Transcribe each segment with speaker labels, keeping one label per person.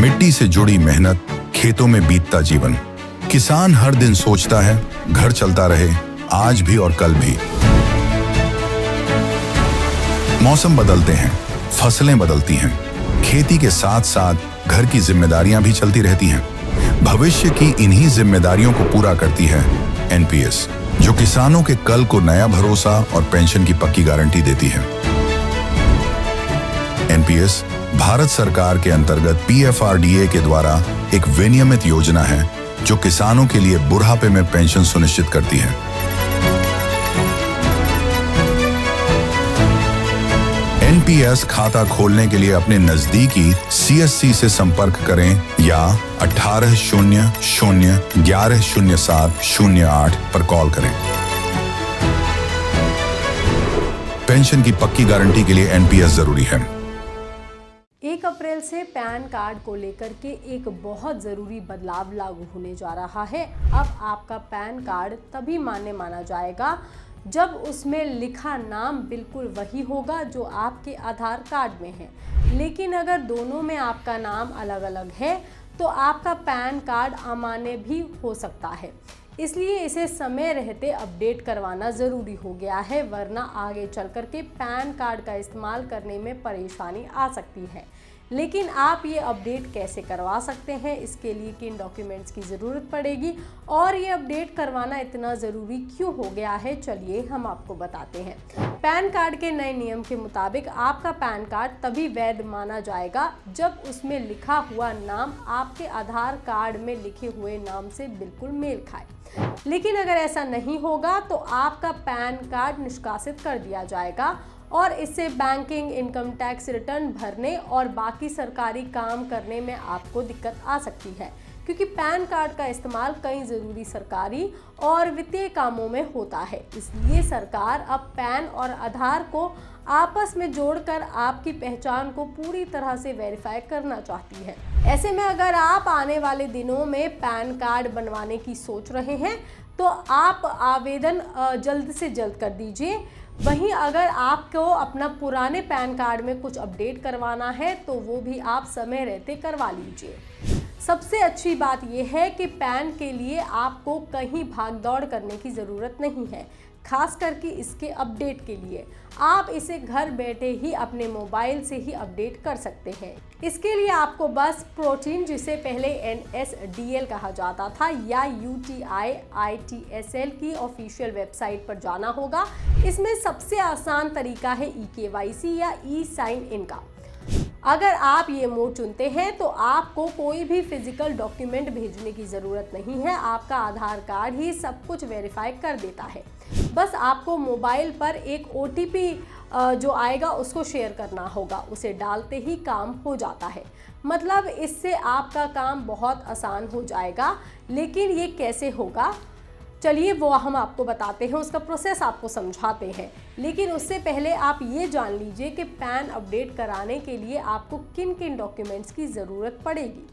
Speaker 1: मिट्टी से जुड़ी मेहनत, खेतों में बीतता जीवन। किसान हर दिन सोचता है घर चलता रहे, आज भी और कल भी। मौसम बदलते हैं, फसलें बदलती हैं, खेती के साथ साथ घर की जिम्मेदारियां भी चलती रहती हैं। भविष्य की इन्हीं जिम्मेदारियों को पूरा करती है एनपीएस, जो किसानों के कल को नया भरोसा और पेंशन की पक्की गारंटी देती है। एनपीएस भारत सरकार के अंतर्गत पीएफआरडीए के द्वारा एक विनियमित योजना है जो किसानों के लिए बुढ़ापे में पेंशन सुनिश्चित करती है। एनपीएस खाता खोलने के लिए अपने नजदीकी सीएससी से संपर्क करें या 1800-1107-08 पर कॉल करें। पेंशन की पक्की गारंटी के लिए एनपीएस जरूरी है।
Speaker 2: 1 अप्रैल से पैन कार्ड को लेकर के एक बहुत ज़रूरी बदलाव लागू होने जा रहा है। अब आपका पैन कार्ड तभी मान्य माना जाएगा जब उसमें लिखा नाम बिल्कुल वही होगा जो आपके आधार कार्ड में है। लेकिन अगर दोनों में आपका नाम अलग अलग है तो आपका पैन कार्ड अमान्य भी हो सकता है। इसलिए इसे समय रहते अपडेट करवाना ज़रूरी हो गया है, वरना आगे चल कर के पैन कार्ड का इस्तेमाल करने में परेशानी आ सकती है। लेकिन आप ये अपडेट कैसे करवा सकते हैं, इसके लिए किन डॉक्यूमेंट्स की ज़रूरत पड़ेगी और ये अपडेट करवाना इतना ज़रूरी क्यों हो गया है, चलिए हम आपको बताते हैं। पैन कार्ड के नए नियम के मुताबिक आपका पैन कार्ड तभी वैध माना जाएगा जब उसमें लिखा हुआ नाम आपके आधार कार्ड में लिखे हुए नाम से बिल्कुल मेल खाए। लेकिन अगर ऐसा नहीं होगा तो आपका पैन कार्ड निष्कासित कर दिया जाएगा और इससे बैंकिंग, इनकम टैक्स रिटर्न भरने और बाकी सरकारी काम करने में आपको दिक्कत आ सकती है, क्योंकि पैन कार्ड का इस्तेमाल कई ज़रूरी सरकारी और वित्तीय कामों में होता है। इसलिए सरकार अब पैन और आधार को आपस में जोड़कर आपकी पहचान को पूरी तरह से वेरीफाई करना चाहती है। ऐसे में अगर आप आने वाले दिनों में पैन कार्ड बनवाने की सोच रहे हैं तो आप आवेदन जल्द से जल्द कर दीजिए। वहीं अगर आपको अपना पुराने पैन कार्ड में कुछ अपडेट करवाना है तो वो भी आप समय रहते करवा लीजिए। सबसे अच्छी बात यह है कि पैन के लिए आपको कहीं भाग दौड़ करने की ज़रूरत नहीं है, खास करके इसके अपडेट के लिए। आप इसे घर बैठे ही अपने मोबाइल से ही अपडेट कर सकते हैं। इसके लिए आपको बस प्रोटीन, जिसे पहले NSDL कहा जाता था, या UTI-ITSL की ऑफिशियल वेबसाइट पर जाना होगा। इसमें सबसे आसान तरीका है eKYC या e-साइन इन का। अगर आप ये मोड चुनते हैं तो आपको कोई भी फिजिकल डॉक्यूमेंट भेजने की ज़रूरत नहीं है। आपका आधार कार्ड ही सब कुछ वेरीफाई कर देता है। बस आपको मोबाइल पर एक OTP जो आएगा उसको शेयर करना होगा, उसे डालते ही काम हो जाता है। मतलब इससे आपका काम बहुत आसान हो जाएगा। लेकिन ये कैसे होगा, चलिए वो हम आपको बताते हैं, उसका प्रोसेस आपको समझाते हैं। लेकिन उससे पहले आप ये जान लीजिए कि पैन अपडेट कराने के लिए आपको किन किन डॉक्यूमेंट्स की ज़रूरत पड़ेगी।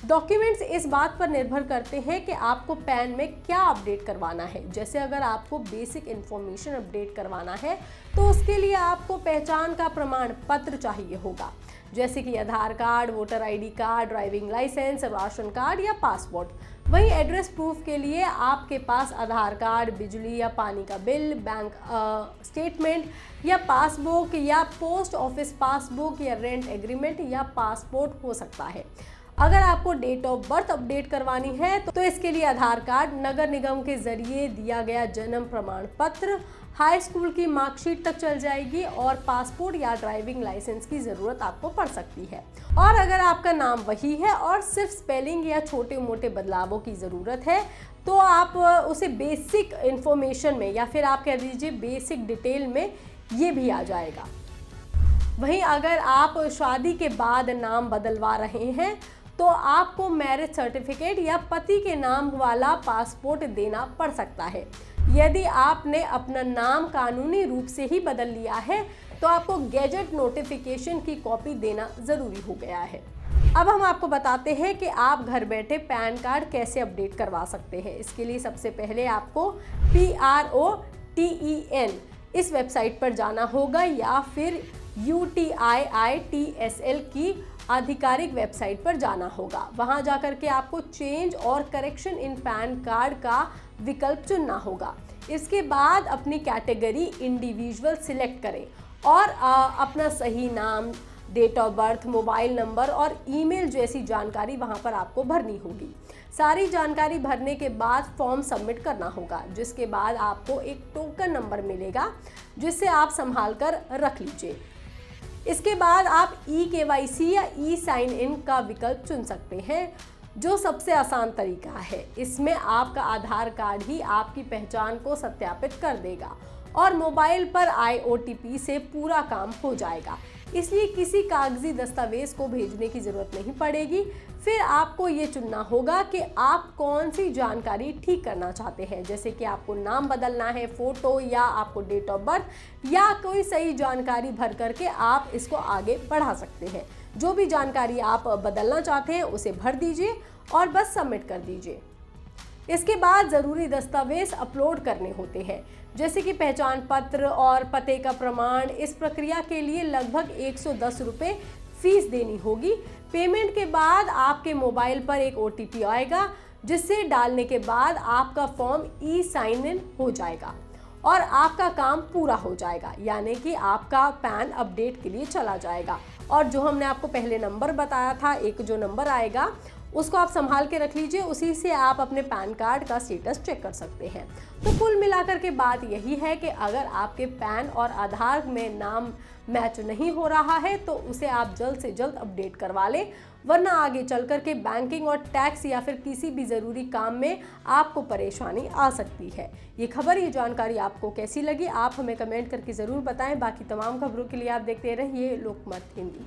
Speaker 2: डॉक्यूमेंट्स इस बात पर निर्भर करते हैं कि आपको पैन में क्या अपडेट करवाना है। जैसे अगर आपको बेसिक इन्फॉर्मेशन अपडेट करवाना है तो उसके लिए आपको पहचान का प्रमाण पत्र चाहिए होगा, जैसे कि Aadhaar card, voter ID card, driving licence, ration card या पासपोर्ट। वहीं एड्रेस प्रूफ के लिए आपके पास आधार कार्ड, बिजली या पानी का बिल, बैंक स्टेटमेंट या पासबुक या पोस्ट ऑफिस पासबुक या रेंट एग्रीमेंट या पासपोर्ट हो सकता है। अगर आपको डेट ऑफ बर्थ अपडेट करवानी है तो इसके लिए आधार कार्ड, नगर निगम के जरिए दिया गया जन्म प्रमाण पत्र, हाई स्कूल की मार्कशीट तक चल जाएगी और पासपोर्ट या ड्राइविंग लाइसेंस की ज़रूरत आपको पड़ सकती है। और अगर आपका नाम वही है और सिर्फ स्पेलिंग या छोटे मोटे बदलावों की ज़रूरत है तो आप उसे बेसिक इन्फॉर्मेशन में या फिर आप कह दीजिए बेसिक डिटेल में ये भी आ जाएगा। वहीं अगर आप शादी के बाद नाम बदलवा रहे हैं तो आपको मैरिज सर्टिफिकेट या पति के नाम वाला पासपोर्ट देना पड़ सकता है। यदि आपने अपना नाम कानूनी रूप से ही बदल लिया है तो आपको गैजेट नोटिफिकेशन की कॉपी देना ज़रूरी हो गया है। अब हम आपको बताते हैं कि आप घर बैठे पैन कार्ड कैसे अपडेट करवा सकते हैं। इसके लिए सबसे पहले आपको PROTEN इस वेबसाइट पर जाना होगा या फिर UTIITSL की आधिकारिक वेबसाइट पर जाना होगा। वहां जाकर के आपको चेंज और करेक्शन इन पैन कार्ड का विकल्प चुनना होगा। इसके बाद अपनी कैटेगरी इंडिविजुअल सिलेक्ट करें और अपना सही नाम, date of birth, mobile number और ईमेल जैसी जानकारी वहां पर आपको भरनी होगी। सारी जानकारी भरने के बाद फॉर्म सबमिट करना होगा, जिसके बाद आपको एक टोकन नंबर मिलेगा जिसे आप संभाल कर रख लीजिए। इसके बाद आप eKYC या साइन इन का विकल्प चुन सकते हैं, जो सबसे आसान तरीका है। इसमें आपका आधार कार्ड ही आपकी पहचान को सत्यापित कर देगा और मोबाइल पर आए OTP से पूरा काम हो जाएगा। इसलिए किसी कागजी दस्तावेज को भेजने की जरूरत नहीं पड़ेगी। फिर आपको ये चुनना होगा कि आप कौन सी जानकारी ठीक करना चाहते हैं, जैसे कि आपको नाम बदलना है, फोटो, या आपको डेट ऑफ बर्थ, या कोई सही जानकारी भर करके आप इसको आगे बढ़ा सकते हैं। जो भी जानकारी आप बदलना चाहते हैं उसे भर दीजिए और बस सबमिट कर दीजिए। इसके बाद ज़रूरी दस्तावेज अपलोड करने होते हैं, जैसे कि पहचान पत्र और पते का प्रमाण। इस प्रक्रिया के लिए लगभग 110 रुपये फीस देनी होगी। पेमेंट के बाद आपके मोबाइल पर एक OTP आएगा, जिसे डालने के बाद आपका फॉर्म साइन इन हो जाएगा और आपका काम पूरा हो जाएगा, यानी कि आपका पैन अपडेट के लिए चला जाएगा। और जो हमने आपको पहले नंबर बताया था, एक जो नंबर आएगा उसको आप संभाल के रख लीजिए, उसी से आप अपने पैन कार्ड का स्टेटस चेक कर सकते हैं। तो कुल मिलाकर के बात यही है कि अगर आपके पैन और आधार में नाम मैच नहीं हो रहा है तो उसे आप जल्द से जल्द अपडेट करवा लें, वरना आगे चल कर के बैंकिंग और टैक्स या फिर किसी भी ज़रूरी काम में आपको परेशानी आ सकती है। ये खबर, ये जानकारी आपको कैसी लगी, आप हमें कमेंट करके ज़रूर बताएं। बाकी तमाम खबरों के लिए आप देखते रहिए लोकमत हिंदी।